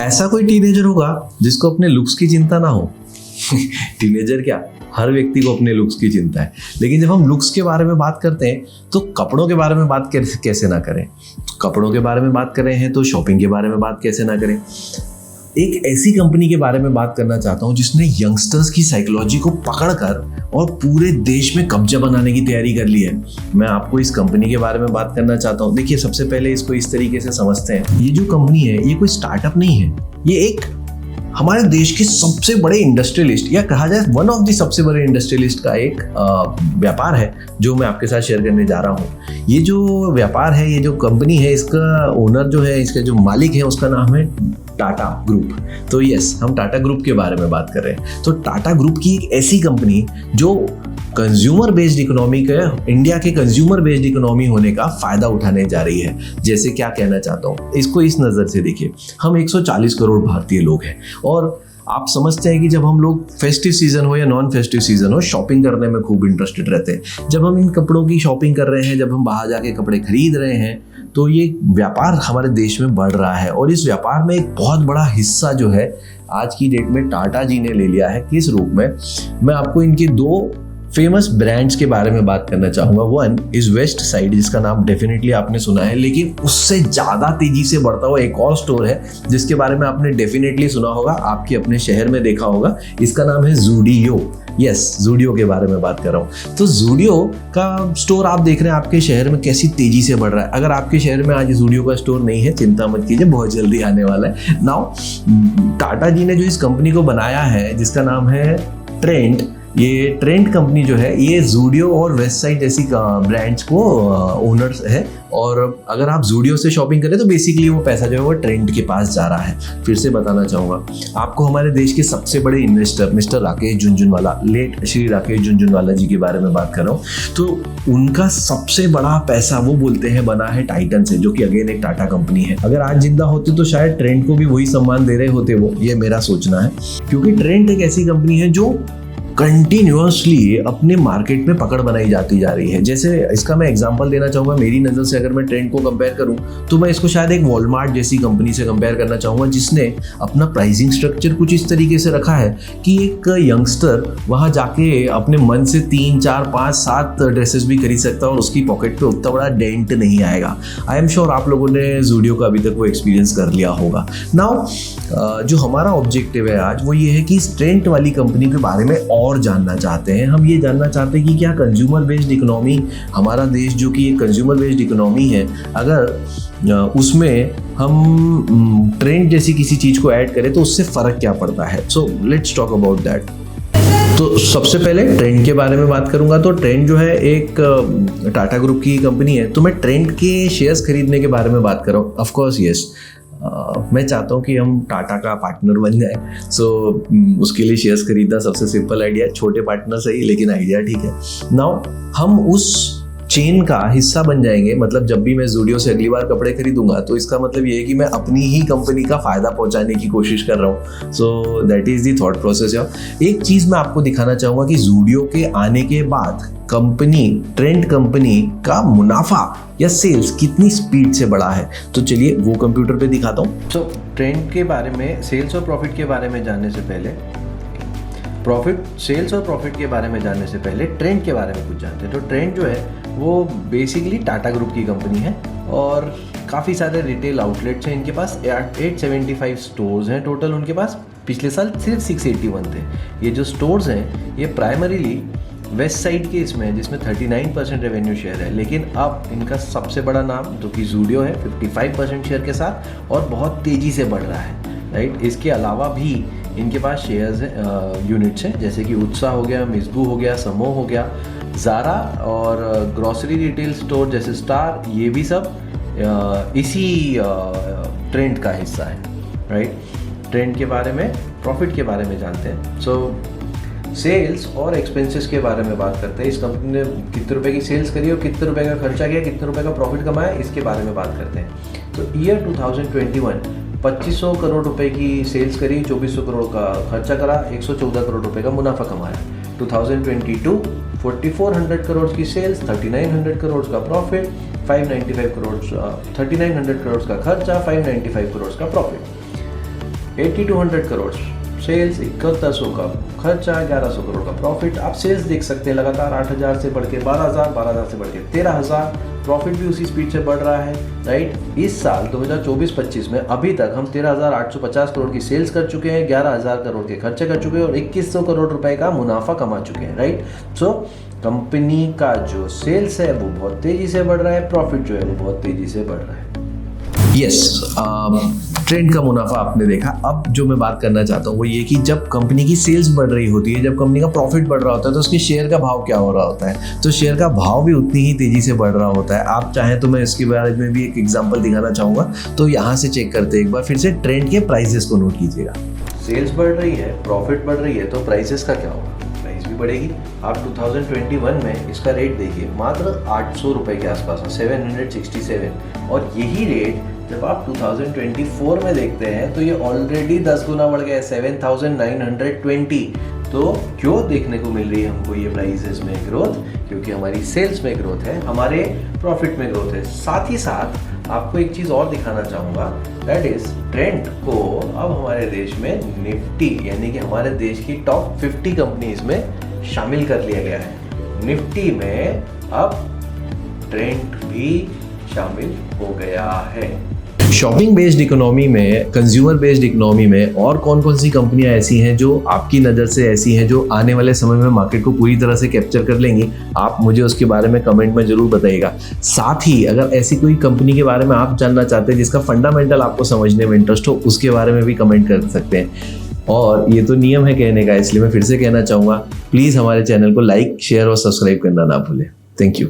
ऐसा कोई टीनेजर होगा जिसको अपने लुक्स की चिंता ना हो? टीनेजर क्या, हर व्यक्ति को अपने लुक्स की चिंता है। लेकिन जब हम लुक्स के बारे में बात करते हैं तो कपड़ों के बारे में बात कैसे ना करें। कपड़ों के बारे में बात कर रहे हैं तो शॉपिंग के बारे में बात कैसे ना करें। एक ऐसी कंपनी के बारे में बात करना चाहता हूँ जिसने यंगस्टर्स की साइकोलॉजी को पकड़कर और पूरे देश में कब्जा बनाने की तैयारी कर ली है। मैं आपको इस कंपनी के बारे में बात करना चाहता हूँ। देखिए, सबसे पहले इसको इस तरीके से समझते हैं, ये जो कंपनी है ये कोई स्टार्टअप नहीं है, ये एक हमारे देश के सबसे बड़े इंडस्ट्रियलिस्ट, या कहा जाए वन ऑफ द सबसे बड़े इंडस्ट्रियलिस्ट का एक व्यापार है जो मैं आपके साथ शेयर करने जा रहा हूँ। ये जो व्यापार है, ये जो कंपनी है, इसका ओनर जो है, इसका जो मालिक है, उसका नाम है टाटा ग्रुप। तो यस, हम टाटा ग्रुप के बारे में बात कर रहे हैं। तो टाटा ग्रुप की एक ऐसी कंपनी जो कंज्यूमर बेस्ड इकोनॉमी का, इंडिया के कंज्यूमर बेस्ड इकोनॉमी होने का फायदा उठाने जा रही है। जैसे क्या कहना चाहता हूँ, इसको इस नज़र से देखिए, हम 140 करोड़ भारतीय लोग हैं और आप समझते हैं कि जब हम लोग फेस्टिव सीजन हो या नॉन फेस्टिव सीजन हो, शॉपिंग करने में खूब इंटरेस्टेड रहते हैं। जब हम इन कपड़ों की शॉपिंग कर रहे हैं, जब हम बाहर जाके कपड़े खरीद रहे हैं, तो ये व्यापार हमारे देश में बढ़ रहा है और इस व्यापार में एक बहुत बड़ा हिस्सा जो है आज की डेट में टाटा जी ने ले लिया है। किस रूप में? मैं आपको इनके दो फेमस ब्रांड्स के बारे में बात करना चाहूँगा। वन इज वेस्ट साइड, जिसका नाम डेफिनेटली आपने सुना है, लेकिन उससे ज़्यादा तेजी से बढ़ता हुआ एक और स्टोर है जिसके बारे में आपने डेफिनेटली सुना होगा, आपके अपने शहर में देखा होगा। इसका नाम है ज़ूडियो। यस, ज़ूडियो के बारे में बात कर रहा हूँ। तो ज़ूडियो का स्टोर आप देख रहे हैं आपके शहर में कैसी तेजी से बढ़ रहा है। अगर आपके शहर में आज ज़ूडियो का स्टोर नहीं है, चिंता मत कीजिए, बहुत जल्दी आने वाला है। नाउ टाटा जी ने जो इस कंपनी को बनाया है जिसका नाम है ट्रेंड, ये ट्रेंड कंपनी जो है ये ज़ूडियो और वेस्ट साइड जैसी ब्रांड्स को ओनर्स है। और अगर आप ज़ूडियो से शॉपिंग करें तो बेसिकली वो पैसा जो है वो ट्रेंड के पास जा रहा है। फिर से बताना चाहूँगा आपको, हमारे देश के सबसे बड़े investor mister Rakesh Jhunjhunwala, late Shri Rakesh Jhunjhunwala ji के बारे में बात कर रहा हूँ। तो उनका सबसे बड़ा पैसा वो बोलते हैं बना है टाइटन से, जो कि अगेन एक टाटा कंपनी है। अगर आज जिंदा होते तो शायद ट्रेंड को भी वही सम्मान दे रहे होते वो, ये मेरा सोचना है। क्योंकि ट्रेंड एक ऐसी कंपनी है जो कंटिन्यूअसली अपने मार्केट में पकड़ बनाई जाती जा रही है। जैसे इसका मैं एग्जांपल देना चाहूँगा, मेरी नज़र से अगर मैं ट्रेंड को कंपेयर करूँ तो मैं इसको शायद एक वॉलमार्ट जैसी कंपनी से कंपेयर करना चाहूँगा, जिसने अपना प्राइसिंग स्ट्रक्चर कुछ इस तरीके से रखा है कि एक यंगस्टर वहाँ जाके अपने मन से 3, 4, 5, 7 ड्रेसेस भी खरीद सकता है और उसकी पॉकेट पे उतना बड़ा डेंट नहीं आएगा। आई एम श्योर आप लोगों ने ज़ूडियो का अभी तक वो एक्सपीरियंस कर लिया होगा। नाउ जो हमारा ऑब्जेक्टिव है आज वो ये है कि इस ट्रेंड वाली कंपनी के बारे में और जानना चाहते हैं। हम ये जानना चाहते हैं कि क्या कंज्यूमर बेस्ड इकोनॉमी, हमारा देश जो कि एक कंज्यूमर बेस्ड इकोनॉमी है, अगर उसमें हम ट्रेंड जैसी किसी चीज़ को ऐड करें तो उससे फ़र्क क्या पड़ता है। So let's talk about that. तो सबसे पहले ट्रेंड के बारे में बात करूंगा। तो ट्रेंड जो है एक टाटा ग्रुप की कंपनी है, तो मैं ट्रेंड के शेयर्स खरीदने के बारे में बात कर रहा हूँ। ऑफ कोर्स यस, मैं चाहता हूँ कि हम टाटा का पार्टनर बन जाए। सो उसके लिए शेयर्स खरीदना सबसे सिंपल आइडिया, छोटे पार्टनर सही लेकिन आइडिया ठीक है। नाउ हम उस चेन का हिस्सा बन जाएंगे। मतलब जब भी मैं ज़ूडियो से अगली बार कपड़े खरीदूंगा तो इसका मतलब ये है कि मैं अपनी ही कंपनी का फ़ायदा पहुंचाने की कोशिश कर रहा हूँ। So that is the thought process. एक चीज़ मैं आपको दिखाना चाहूँगा कि ज़ूडियो के आने के बाद कंपनी, ट्रेंड कंपनी का मुनाफा या सेल्स कितनी स्पीड से बढ़ा है। तो चलिए वो कंप्यूटर पे दिखाता हूँ। तो ट्रेंड के बारे में, सेल्स और प्रॉफिट के बारे में जानने से पहले, सेल्स और प्रॉफिट के बारे में जानने से पहले ट्रेंड के बारे में कुछ जानते हैं। तो ट्रेंड जो है वो बेसिकली टाटा ग्रुप की कंपनी है और काफ़ी सारे रिटेल आउटलेट्स हैं इनके पास। 875 स्टोर्स हैं टोटल उनके पास। पिछले साल सिर्फ 681 थे। ये जो स्टोर्स हैं ये प्राइमरीली वेस्ट साइड के इसमें है, जिसमें 39% रेवेन्यू शेयर है। लेकिन अब इनका सबसे बड़ा नाम जो कि ज़ूडियो है 55% शेयर के साथ और बहुत तेज़ी से बढ़ रहा है, राइट। इसके अलावा भी इनके पास शेयर्स हैं, यूनिट्स हैं, जैसे कि उत्साह हो गया, मिज़बू हो गया, समो हो गया, ज़ारा और ग्रॉसरी रिटेल स्टोर जैसे स्टार, ये भी सब इसी ट्रेंड का हिस्सा है, राइट। ट्रेंड के बारे में, प्रॉफिट के बारे में जानते हैं। सो सेल्स और एक्सपेंसेस के बारे में बात करते हैं। इस कंपनी ने कितने रुपए की सेल्स करी और कितने रुपए का खर्चा किया, कितने रुपए का प्रॉफिट कमाया, इसके बारे में बात करते हैं। तो ईयर 2021 2500 करोड़ रुपए की सेल्स करी, 2400 करोड़ का खर्चा करा, 114 करोड़ रुपए का मुनाफा कमाया। 2022 4400 करोड़ की सेल्स, 3900 करोड़ का प्रॉफिट, 3900 करोड़ का खर्चा, 595 करोड़ का प्रॉफिट। 80 to 100 करोड़ सेल्स, 7100 का खर्चा, 1100 करोड़ का प्रॉफिट। आप सेल्स देख सकते हैं लगातार 8000 से बढ़ के 12000, 12000 से बढ़ के 13000, प्रॉफिट भी उसी स्पीड से बढ़ रहा है, राइट। इस साल 2024-25 में अभी तक हम 13850 करोड़ की सेल्स कर चुके हैं, 11000 करोड़ के खर्चे कर चुके हैं और 2100 करोड़ रुपए का मुनाफा कमा चुके हैं, राइट। सो कंपनी का जो सेल्स है वो बहुत तेजी से बढ़ रहा है, प्रॉफिट जो है वो बहुत तेजी से बढ़ रहा है। यस, ट्रेंड का मुनाफा आपने देखा। अब जो मैं बात करना चाहता हूँ वो ये कि जब कंपनी की सेल्स बढ़ रही होती है, जब कंपनी का प्रॉफिट बढ़ रहा होता है, तो उसके शेयर का भाव क्या हो रहा होता है? तो शेयर का भाव भी उतनी ही तेजी से बढ़ रहा होता है। आप चाहें तो मैं इसके बारे में भी एक एग्जांपल दिखाना चाहूँगा। तो यहाँ से चेक करते हैं एक बार फिर से, ट्रेंड के प्राइसेस को नोट कीजिएगा। सेल्स बढ़ रही है, प्रॉफिट बढ़ रही है, तो प्राइसेस का क्या होगा? प्राइस भी बढ़ेगी। आप 2021 में इसका रेट देखिए, मात्र 800 रुपये के आसपास, 767, और यही रेट जब आप 2024 में देखते हैं तो ये ऑलरेडी 10 गुना बढ़ गया है, 7920। तो क्यों देखने को मिल रही है हमको ये प्राइसेस में ग्रोथ? क्योंकि हमारी सेल्स में ग्रोथ है, हमारे प्रॉफिट में ग्रोथ है। साथ ही साथ आपको एक चीज़ और दिखाना चाहूँगा, दैट इज ट्रेंड को अब हमारे देश में निफ्टी यानी कि हमारे देश की टॉप 50 कंपनीज में शामिल कर लिया गया है। निफ्टी में अब ट्रेंड भी शामिल हो गया है। शॉपिंग बेस्ड इकोनॉमी में, कंज्यूमर बेस्ड इकोनॉमी में और कौन कौन सी कंपनियां ऐसी हैं जो आपकी नज़र से ऐसी हैं जो आने वाले समय में मार्केट को पूरी तरह से कैप्चर कर लेंगी? आप मुझे उसके बारे में कमेंट में जरूर बताइएगा। साथ ही अगर ऐसी कोई कंपनी के बारे में आप जानना चाहते हैं जिसका फंडामेंटल आपको समझने में इंटरेस्ट हो, उसके बारे में भी कमेंट कर सकते हैं। और ये तो नियम है कहने का, इसलिए मैं फिर से कहना चाहूँगा, प्लीज़ हमारे चैनल को लाइक, शेयर और सब्सक्राइब करना ना भूलें। Thank you.